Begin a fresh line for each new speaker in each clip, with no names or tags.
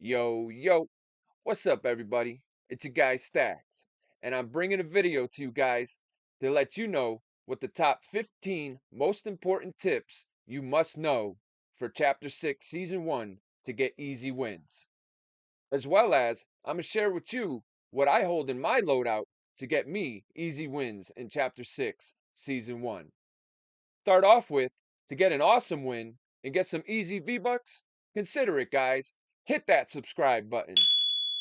Yo, yo, what's up, everybody? It's your guy Stacks, and I'm bringing a video to you guys to let you know what the top 15 most important tips you must know for Chapter 6, Season 1 to get easy wins. As well as, I'm going to share with you what I hold in my loadout to get me easy wins in Chapter 6, Season 1. Start off with, to get an awesome win and get some easy V-Bucks, consider it, guys. Hit that subscribe button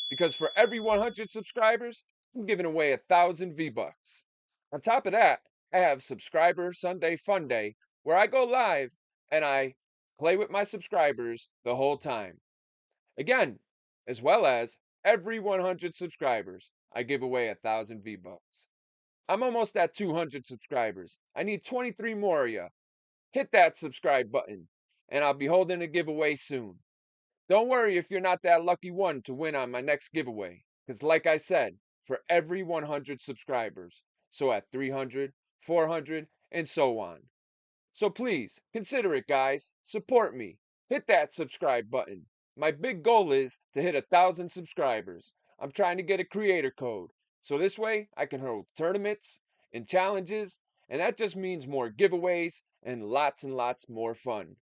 because for every 100 subscribers, I'm giving away 1,000 V-Bucks. On top of that, I have Subscriber Sunday Fun Day where I go live and I play with my subscribers the whole time. Again, as well as every 100 subscribers, I give away 1,000 V-Bucks. I'm almost at 200 subscribers. I need 23 more of you. Hit that subscribe button and I'll be holding a giveaway soon. Don't worry if you're not that lucky one to win on my next giveaway, because like I said, for every 100 subscribers, so at 300, 400, and so on. So please, consider it, guys. Support me. Hit that subscribe button. My big goal is to hit 1,000 subscribers. I'm trying to get a creator code, so this way I can hold tournaments and challenges, and that just means more giveaways and lots more fun.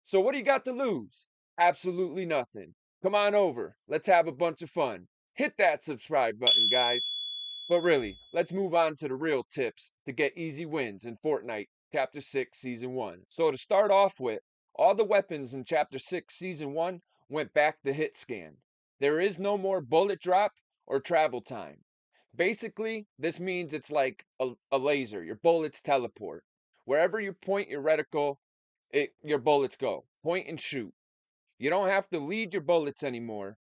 So what do you got to lose? Absolutely nothing. Come on over. Let's have a bunch of fun. Hit that subscribe button, guys. But really, let's move on to the real tips to get easy wins in Fortnite Chapter 6 Season 1. So to start off with, all the weapons in Chapter 6 Season 1 went back to hit scan. There is no more bullet drop or travel time. Basically, this means it's like a laser. Your bullets teleport. Wherever you point your reticle, your bullets go. Point and shoot. You don't have to lead your bullets anymore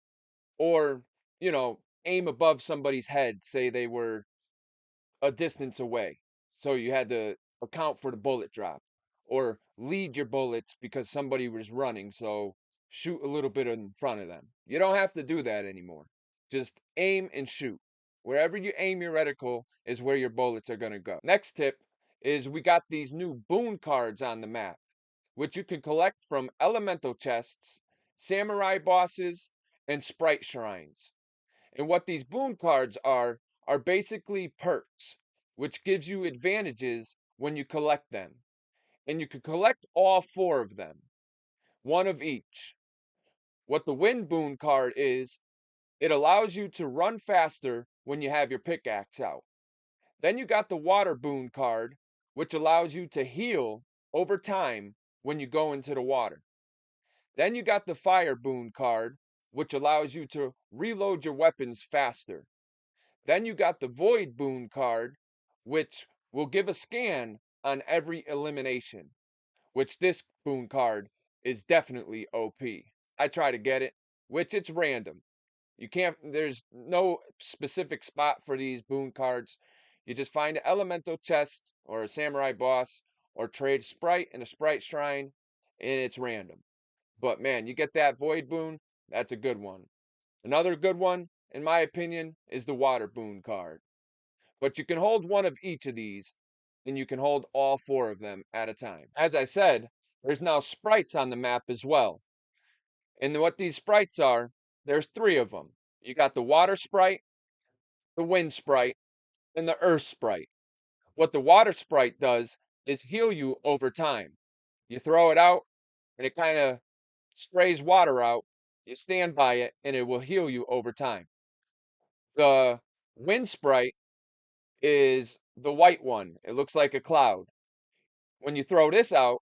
or, aim above somebody's head, say they were a distance away. So you had to account for the bullet drop or lead your bullets because somebody was running. So shoot a little bit in front of them. You don't have to do that anymore. Just aim and shoot. Wherever you aim your reticle is where your bullets are going to go. Next tip is we got these new boon cards on the map, which you can collect from elemental chests, samurai bosses, and sprite shrines. And what these boon cards are basically perks, which gives you advantages when you collect them. And you can collect all four of them, one of each. What the wind boon card is, it allows you to run faster when you have your pickaxe out. Then you got the water boon card, which allows you to heal over time when you go into the water. Then you got the fire boon card, which allows you to reload your weapons faster. Then you got the Void Boon card, which will give a scan on every elimination, which this boon card is definitely OP. I try to get it, which it's random. There's no specific spot for these boon cards. You just find an elemental chest or a samurai boss or trade a sprite in a sprite shrine, and it's random. But man, you get that Void Boon, that's a good one. Another good one, in my opinion, is the Water Boon card. But you can hold one of each of these, and you can hold all four of them at a time. As I said, there's now sprites on the map as well. And what these sprites are, there's three of them. You got the water sprite, the wind sprite, and the earth sprite. What the water sprite does is heal you over time. You throw it out, and it kind of sprays water out. You stand by it, and it will heal you over time. The wind sprite is the white one. It looks like a cloud. When you throw this out,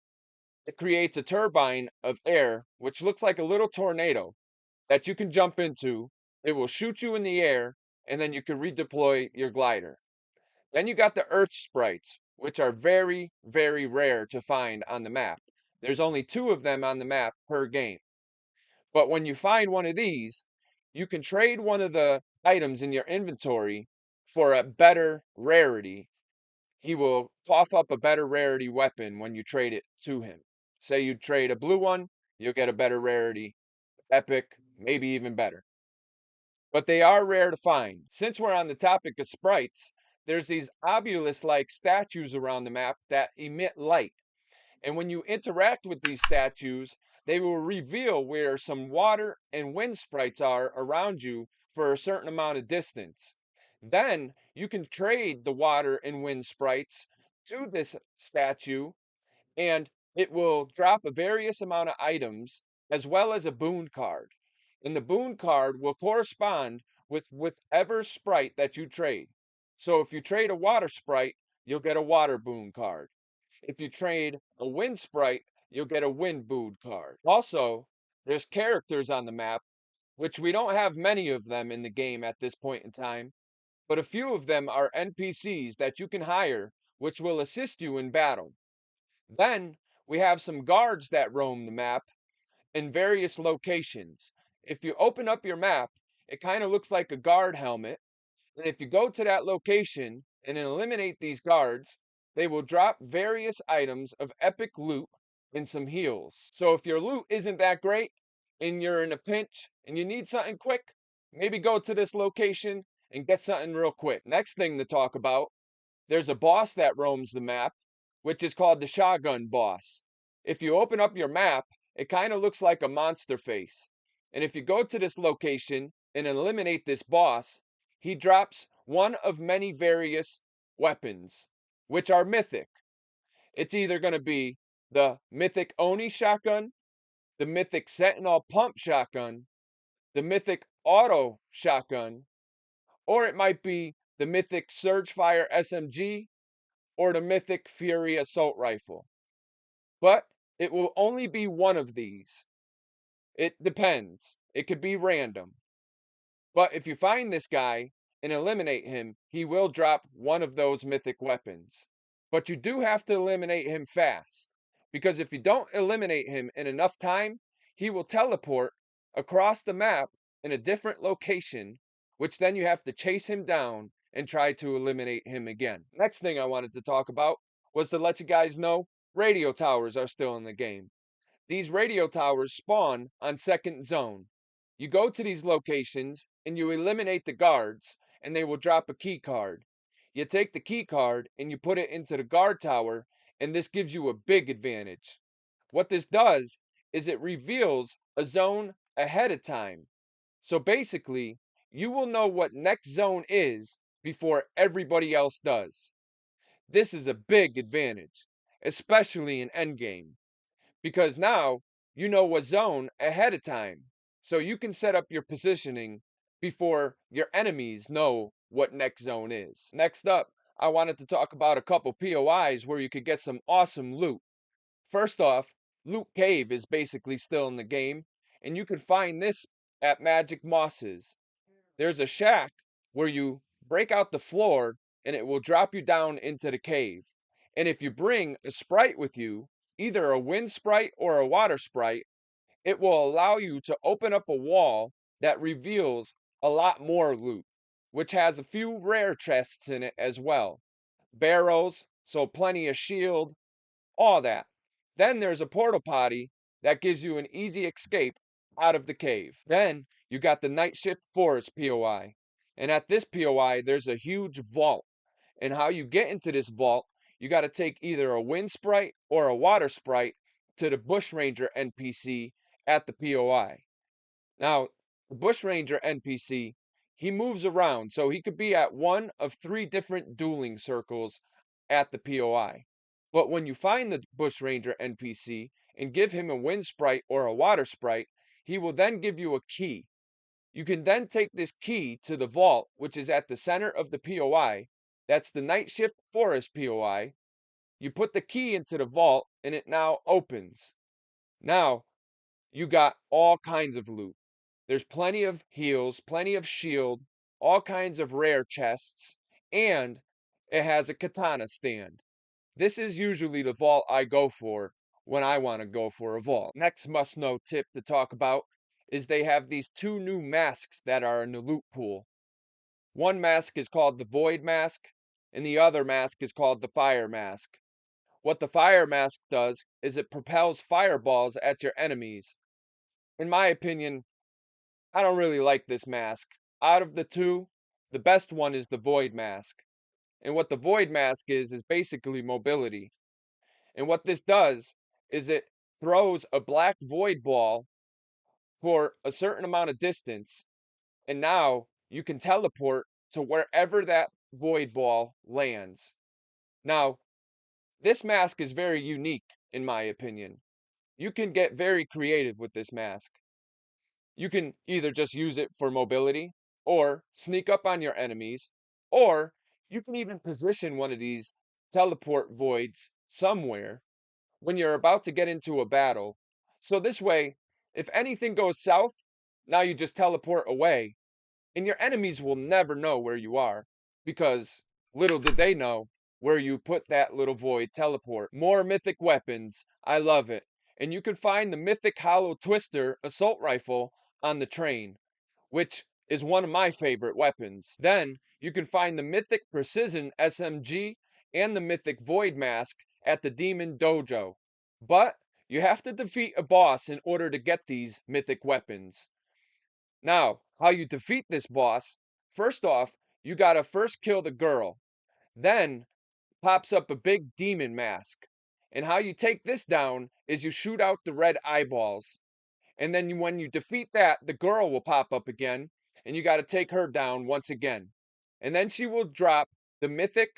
it creates a turbine of air, which looks like a little tornado that you can jump into. It will shoot you in the air, and then you can redeploy your glider. Then you got the earth sprites, which are very rare to find on the map. There's only two of them on the map per game. But when you find one of these, you can trade one of the items in your inventory for a better rarity. He will cough up a better rarity weapon when you trade it to him. Say you trade a blue one, you'll get a better rarity, epic, maybe even better. But they are rare to find. Since we're on the topic of sprites, there's these obelisk-like statues around the map that emit light. And when you interact with these statues, they will reveal where some water and wind sprites are around you for a certain amount of distance. Then you can trade the water and wind sprites to this statue, and it will drop a various amount of items as well as a boon card. And the boon card will correspond with whichever sprite that you trade. So if you trade a water sprite, you'll get a water boon card. If you trade a wind sprite, you'll get a wind boon card. Also, there's characters on the map, which we don't have many of them in the game at this point in time, but a few of them are NPCs that you can hire, which will assist you in battle. Then we have some guards that roam the map in various locations. If you open up your map, it kind of looks like a guard helmet. And if you go to that location and eliminate these guards, they will drop various items of epic loot and some heals. So if your loot isn't that great and you're in a pinch and you need something quick, maybe go to this location and get something real quick. Next thing to talk about, there's a boss that roams the map, which is called the Shotgun Boss. If you open up your map, it kind of looks like a monster face. And if you go to this location and eliminate this boss, he drops one of many various weapons, which are mythic. It's either going to be the mythic Oni shotgun, the mythic Sentinel pump shotgun, the mythic auto shotgun, or it might be the mythic Surgefire SMG or the mythic Fury assault rifle. But it will only be one of these. It depends. It could be random. But if you find this guy and eliminate him, he will drop one of those mythic weapons. But you do have to eliminate him fast. Because if you don't eliminate him in enough time, he will teleport across the map in a different location, which then you have to chase him down and try to eliminate him again. Next thing I wanted to talk about was to let you guys know radio towers are still in the game. These radio towers spawn on second zone. You go to these locations and you eliminate the guards, and they will drop a key card. You take the key card and you put it into the guard tower, and this gives you a big advantage. What this does is it reveals a zone ahead of time. So basically, you will know what next zone is before everybody else does. This is a big advantage, especially in endgame, because now you know what zone ahead of time. So you can set up your positioning before your enemies know what next zone is. Next up, I wanted to talk about a couple POIs where you could get some awesome loot. First off, Loot Cave is basically still in the game, and you can find this at Magic Mosses. There's a shack where you break out the floor and it will drop you down into the cave. And if you bring a sprite with you, either a wind sprite or a water sprite, it will allow you to open up a wall that reveals a lot more loot, which has a few rare chests in it as well. Barrels, so plenty of shield, all that. Then there's a portal potty that gives you an easy escape out of the cave. Then you got the Night Shift Forest POI. And at this POI, there's a huge vault. And how you get into this vault, you got to take either a wind sprite or a water sprite to the Bushranger NPC at the POI. Now, the Bushranger NPC, he moves around, so he could be at one of three different dueling circles at the POI. But when you find the Bushranger NPC and give him a wind sprite or a water sprite, he will then give you a key. You can then take this key to the vault, which is at the center of the POI. That's the Night Shift Forest POI. You put the key into the vault and it now opens. Now you got all kinds of loot. There's plenty of heals, plenty of shield, all kinds of rare chests, and it has a katana stand. This is usually the vault I go for when I want to go for a vault. Next must know tip to talk about is they have these two new masks that are in the loot pool. One mask is called the Void Mask, and the other mask is called the Fire Mask. What the Fire Mask does is it propels fireballs at your enemies. In my opinion, I don't really like this mask. Out of the two, the best one is the Void Mask. And what the Void Mask is basically mobility. And what this does is it throws a black void ball for a certain amount of distance, and now you can teleport to wherever that void ball lands. Now, this mask is very unique, in my opinion. You can get very creative with this mask. You can either just use it for mobility, or sneak up on your enemies, or you can even position one of these teleport voids somewhere when you're about to get into a battle. So this way, if anything goes south, now you just teleport away, and your enemies will never know where you are, because little did they know where you put that little void teleport. More mythic weapons. I love it. And you can find the mythic hollow twister assault rifle on the train, which is one of my favorite weapons. Then you can find the mythic precision SMG and the mythic void mask at the demon dojo. But you have to defeat a boss in order to get these mythic weapons. Now, how you defeat this boss, first off, you gotta first kill the girl. Then pops up a big demon mask. And how you take this down is you shoot out the red eyeballs. And then when you defeat that, the girl will pop up again, and you gotta take her down once again. And then she will drop the mythic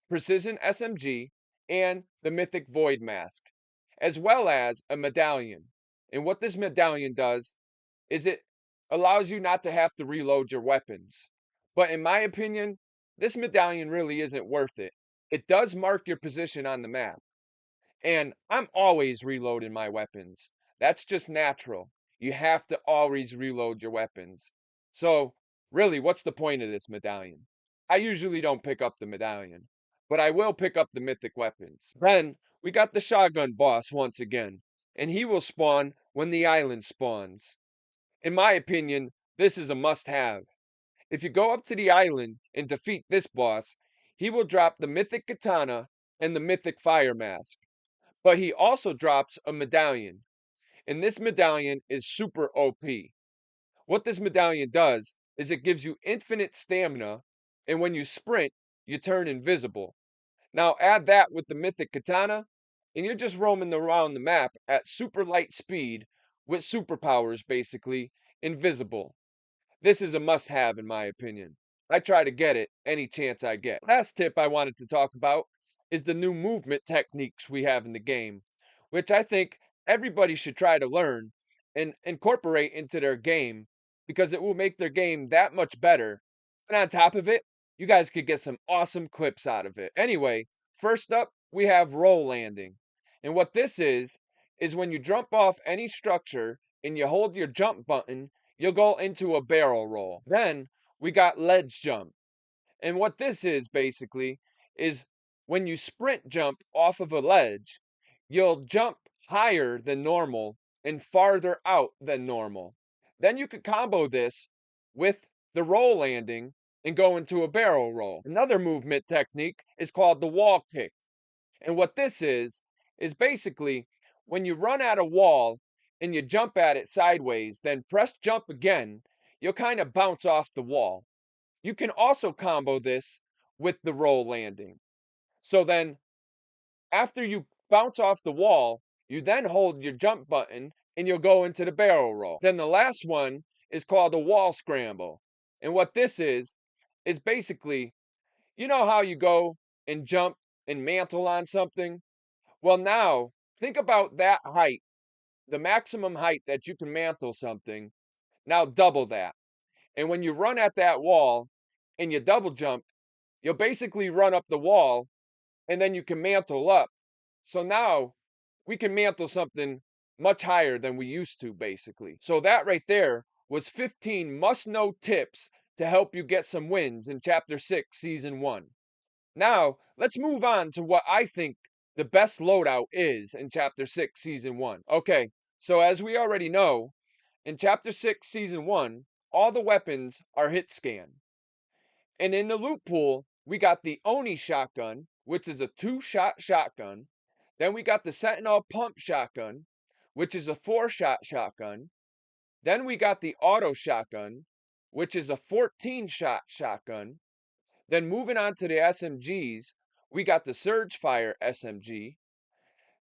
precision SMG and the mythic void mask, as well as a medallion. And what this medallion does is it allows you not to have to reload your weapons. But in my opinion, this medallion really isn't worth it. It does mark your position on the map, and I'm always reloading my weapons. That's just natural. You have to always reload your weapons. So, really, what's the point of this medallion? I usually don't pick up the medallion, but I will pick up the mythic weapons. Then, we got the shotgun boss once again, and he will spawn when the island spawns. In my opinion, this is a must-have. If you go up to the island and defeat this boss, he will drop the mythic katana and the mythic fire mask. But he also drops a medallion, and this medallion is super OP. What this medallion does is it gives you infinite stamina, and when you sprint, you turn invisible. Now add that with the mythic katana, and you're just roaming around the map at super light speed with superpowers, basically, invisible. This is a must have, in my opinion. I try to get it any chance I get. Last tip I wanted to talk about is the new movement techniques we have in the game, which I think everybody should try to learn and incorporate into their game, because it will make their game that much better. And on top of it, you guys could get some awesome clips out of it. Anyway, first up, we have roll landing. And what this is when you jump off any structure and you hold your jump button, you'll go into a barrel roll. Then we got ledge jump. And what this is basically is when you sprint jump off of a ledge, you'll jump higher than normal and farther out than normal. Then you could combo this with the roll landing and go into a barrel roll. Another movement technique is called the wall kick. And what this is basically when you run at a wall and you jump at it sideways, then press jump again, you'll kind of bounce off the wall. You can also combo this with the roll landing. So then, after you bounce off the wall, you then hold your jump button and you'll go into the barrel roll. Then the last one is called a wall scramble. And what this is basically, you know how you go and jump and mantle on something? Well, now think about that height, the maximum height that you can mantle something. Now double that. And when you run at that wall and you double jump, you'll basically run up the wall and then you can mantle up. So now we can mantle something much higher than we used to, basically. So that right there was 15 must know tips to help you get some wins in Chapter 6, Season 1. Now, let's move on to what I think the best loadout is in Chapter 6, Season 1. Okay, so as we already know, in Chapter 6, Season 1, all the weapons are hit scan. And in the loot pool, we got the Oni shotgun, which is a 2-shot shotgun. Then we got the Sentinel pump shotgun, which is a 4-shot shotgun. Then we got the auto shotgun, which is a 14-shot shotgun. Then moving on to the SMGs, we got the Surge Fire SMG.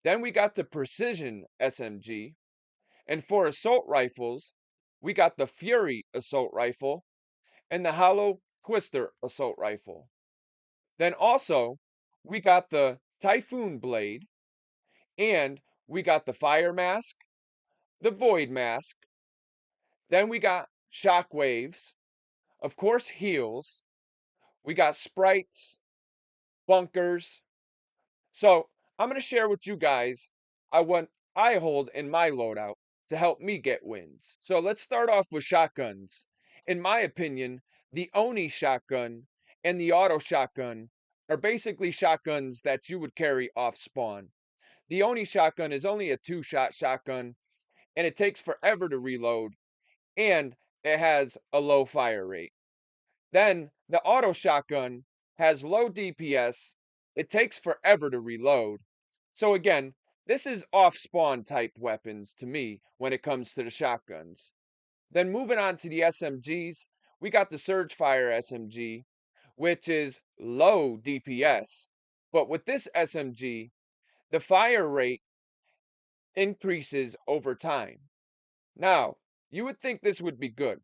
Then we got the precision SMG. And for assault rifles, we got the Fury assault rifle and the Hollow Twister assault rifle. Then also, we got the Typhoon blade and we got the Fire mask, the Void mask. Then we got shockwaves, of course, heals. We got sprites, bunkers. So I'm going to share with you guys what I hold in my loadout to help me get wins. So let's start off with shotguns. In my opinion, the Oni shotgun and the auto shotgun are basically shotguns that you would carry off spawn. The Oni shotgun is only a two-shot shotgun and it takes forever to reload and it has a low fire rate. Then the auto shotgun has low DPS. It takes forever to reload. So again, this is off spawn type weapons to me when it comes to the shotguns. Then moving on to the SMGs, we got the Surge Fire SMG, which is low DPS. But with this SMG, the fire rate increases over time. Now, you would think this would be good.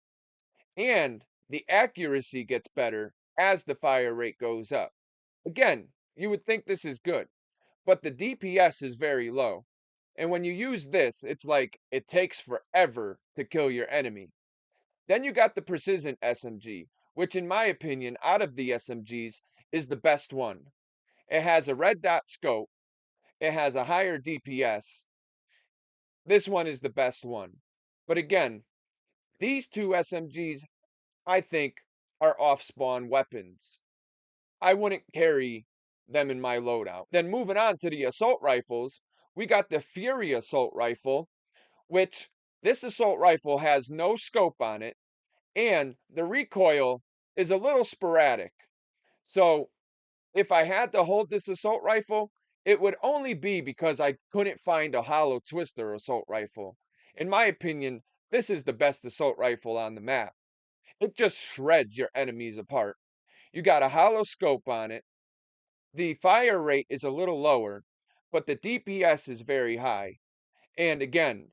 And the accuracy gets better as the fire rate goes up. Again, you would think this is good, but the DPS is very low. And when you use this, it's like it takes forever to kill your enemy. Then you got the Precision SMG, which, in my opinion, out of the SMGs, is the best one. It has a red dot scope, it has a higher DPS. This one is the best one. But again, these two SMGs I think are off spawn weapons. I wouldn't carry them in my loadout. Then moving on to the assault rifles, we got the Fury assault rifle, which this assault rifle has no scope on it, and the recoil is a little sporadic. So if I had to hold this assault rifle, it would only be because I couldn't find a hollow twister assault rifle. In my opinion, this is the best assault rifle on the map. It just shreds your enemies apart. You got a hollow scope on it. The fire rate is a little lower, but the DPS is very high. And again,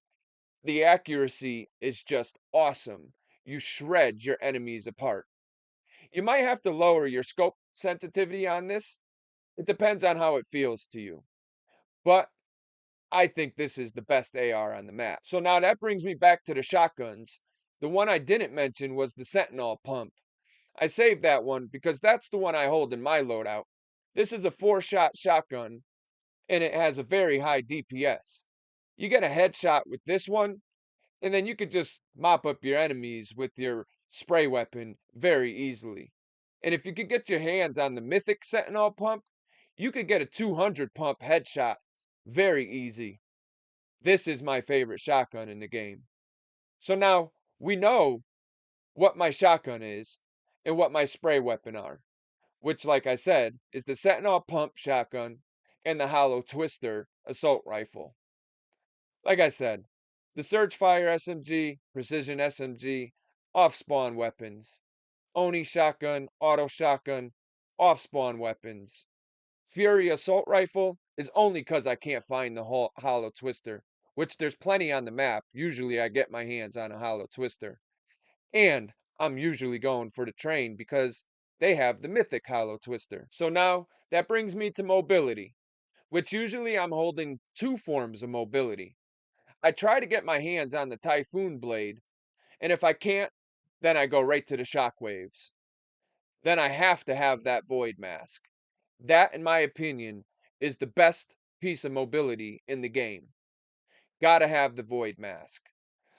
the accuracy is just awesome. You shred your enemies apart. You might have to lower your scope sensitivity on this. It depends on how it feels to you. But I think this is the best AR on the map. So now that brings me back to the shotguns. The one I didn't mention was the Sentinel pump. I saved that one because that's the one I hold in my loadout. This is a 4-shot shotgun and it has a very high DPS. You get a headshot with this one, and then you could just mop up your enemies with your spray weapon very easily. And if you could get your hands on the Mythic Sentinel pump, you could get a 200 pump headshot very easy. This is my favorite shotgun in the game. So now we know what my shotgun is and what my spray weapon are, which, like I said, is the Sentinel pump shotgun and the Hollow Twister assault rifle. Like I said, the Surge Fire SMG, Precision SMG, off spawn weapons. Oni shotgun, auto shotgun, off spawn weapons. Fury assault rifle is only because I can't find the Hollow Twister, which there's plenty on the map. Usually I get my hands on a Hollow Twister. And I'm usually going for the train because they have the mythic hollow twister. So now that brings me to mobility, which usually I'm holding two forms of mobility. I try to get my hands on the Typhoon blade, and if I can't, then I go right to the shockwaves. Then I have to have that void mask. That, in my opinion, is the best piece of mobility in the game. Gotta have the void mask.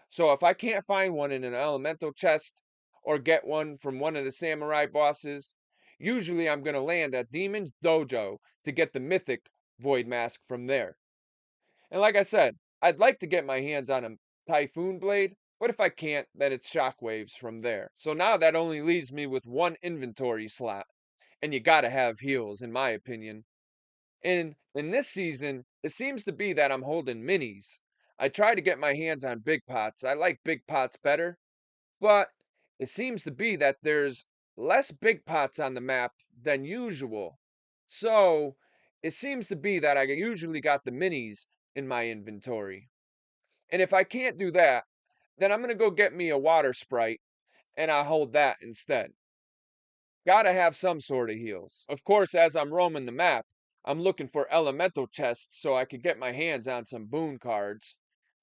So if I can't find one in an elemental chest or get one from one of the samurai bosses, usually I'm going to land at Demon's Dojo to get the mythic Void Mask from there. And like I said, I'd like to get my hands on a Typhoon Blade, but if I can't, then it's Shockwaves from there. So now that only leaves me with one inventory slot, and you gotta have heals, in my opinion. And in this season, it seems to be that I'm holding minis. I try to get my hands on big pots. I like big pots better, but it seems to be that there's less big pots on the map than usual. So it seems to be that I usually got the minis in my inventory. And if I can't do that, then I'm gonna go get me a water sprite and I'll hold that instead. Gotta have some sort of heals. Of course, as I'm roaming the map, I'm looking for elemental chests so I could get my hands on some boon cards.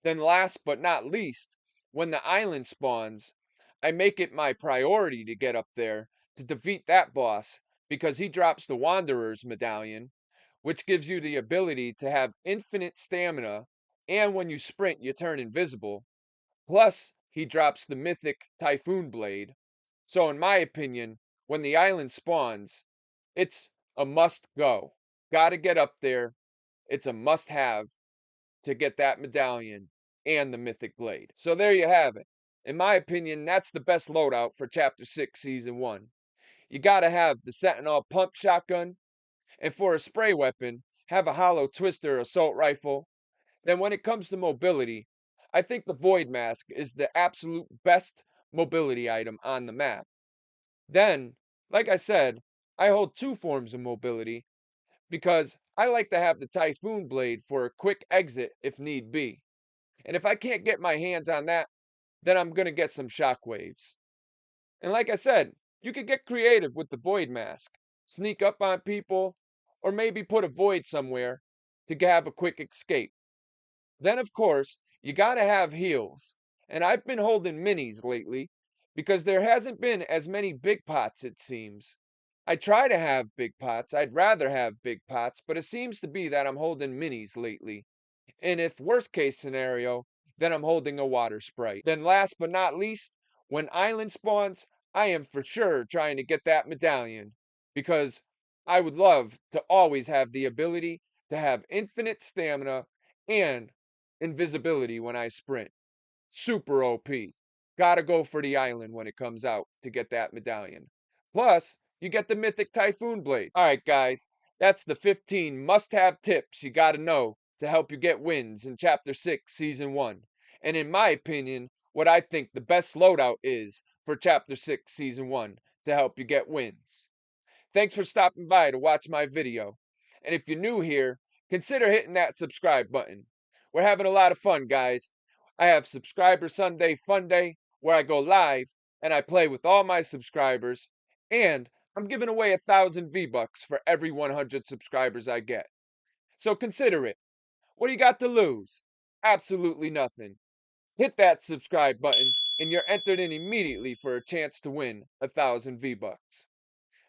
Then last but not least, when the island spawns, I make it my priority to get up there to defeat that boss because he drops the Wanderer's medallion, which gives you the ability to have infinite stamina, and when you sprint, you turn invisible. Plus, he drops the mythic Typhoon Blade. So, in my opinion, when the island spawns, it's a must go. Gotta get up there. It's a must have to get that medallion and the mythic blade. So, there you have it. In my opinion, that's the best loadout for Chapter 6, Season 1. You gotta have the Sentinel pump shotgun, and for a spray weapon, have a hollow twister assault rifle. Then when it comes to mobility, I think the Void Mask is the absolute best mobility item on the map. Then, like I said, I hold two forms of mobility because I like to have the Typhoon Blade for a quick exit if need be. And if I can't get my hands on that, then I'm gonna get some shockwaves. And like I said, you could get creative with the Void Mask, sneak up on people, or maybe put a void somewhere to have a quick escape. Then, of course, you gotta have heals. And I've been holding minis lately because there hasn't been as many big pots, it seems. I try to have big pots. I'd rather have big pots, but it seems to be that I'm holding minis lately. And if worst case scenario, then I'm holding a water sprite. Then last but not least, when island spawns, I am for sure trying to get that medallion because I would love to always have the ability to have infinite stamina and invisibility when I sprint. Super OP. Gotta go for the island when it comes out to get that medallion. Plus, you get the mythic Typhoon Blade. Alright, guys, that's the 15 must have tips you gotta know to help you get wins in Chapter 6, Season 1. And in my opinion, what I think the best loadout is for Chapter 6, Season 1 to help you get wins. Thanks for stopping by to watch my video. And if you're new here, consider hitting that subscribe button. We're having a lot of fun, guys. I have Subscriber Sunday Fun Day where I go live and I play with all my subscribers. And I'm giving away 1,000 V-Bucks for every 100 subscribers I get. So consider it. What do you got to lose? Absolutely nothing. Hit that subscribe button and you're entered in immediately for a chance to win 1,000 V-Bucks.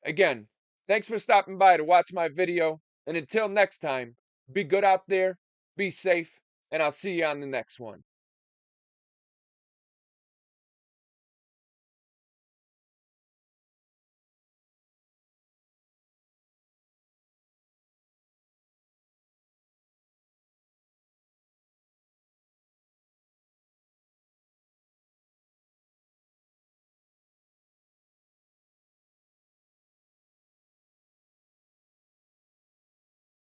Again, thanks for stopping by to watch my video, and until next time, be good out there, be safe, and I'll see you on the next one.